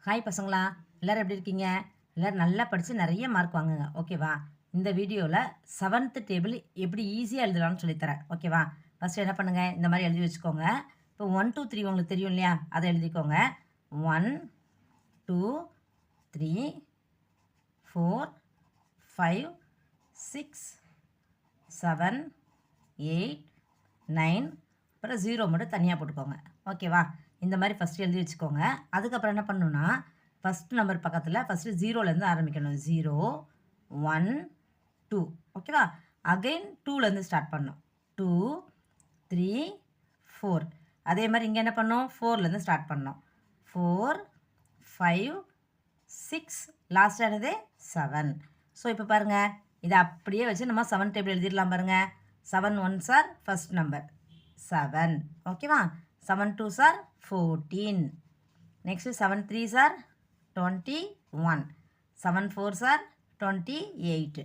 Hi பசங்களா, எல்லோரும் எப்படி இருக்கீங்க? எல்லோரும் நல்லா படித்து நிறைய மார்க் வாங்குங்க, ஓகேவா? இந்த வீடியோவில் 7th டேபிள் எப்படி ஈஸியாக எழுதலாம்னு சொல்லித்தரேன், ஓகேவா? ஃபஸ்ட்டு என்ன பண்ணுங்கள், இந்த மாதிரி எழுதி வச்சுக்கோங்க. இப்போ 1 2 3 உங்களுக்கு தெரியும் இல்லையா, அதை எழுதிக்கோங்க. 1 2 3 4 5 6 7 8 9 அப்புறம் 0 மட்டும் தனியாக போட்டுக்கோங்க, ஓகேவா? இந்த மாதிரி ஃபஸ்ட்டு எழுதி வச்சுக்கோங்க. அதுக்கப்புறம் என்ன பண்ணணுன்னா, ஃபஸ்ட் நம்பர் பக்கத்தில் ஃபஸ்ட்டு 0லேருந்து ஆரம்பிக்கணும். 0 1 2, ஓகேவா? அகைன் 2லேருந்து ஸ்டார்ட் பண்ணணும். 2 3 4. அதே மாதிரி இங்கே என்ன பண்ணோம், 4லேருந்து ஸ்டார்ட் பண்ணோம். 4 5 6, லாஸ்ட்டாக என்னது 7. ஸோ இப்போ பாருங்கள், இதை அப்படியே வச்சு நம்ம 7 டேபிள் எழுதிடலாம் பாருங்கள். 7 1s are ஃபஸ்ட் நம்பர் 7, ஓகேவா? 7 2s are 14. Next 7 3s are 21. 7 4s are 28.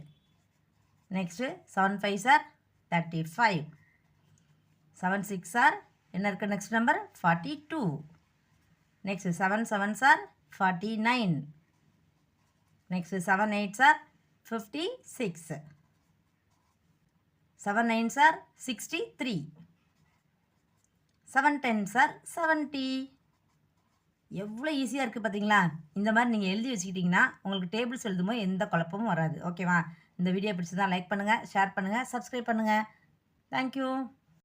Next 7 5s are 35. 7 6 are என்ன இருக்கு next number 42. Next 7 7s are 49. Next 7 8s are 56. 7 9s are 63. 7 10s are 70. எவ்வளோ ஈஸியாக இருக்குது பார்த்தீங்களா? இந்த மாதிரி நீங்கள் எழுதி வச்சுக்கிட்டிங்கன்னா உங்களுக்கு டேபிள்ஸ் எழுதும்போது எந்த குழப்பமும் வராது, ஓகேவா? இந்த வீடியோ பிடிச்சதா லைக் பண்ணுங்கள், ஷேர் பண்ணுங்கள், சப்ஸ்கிரைப் பண்ணுங்கள். தேங்க்யூ.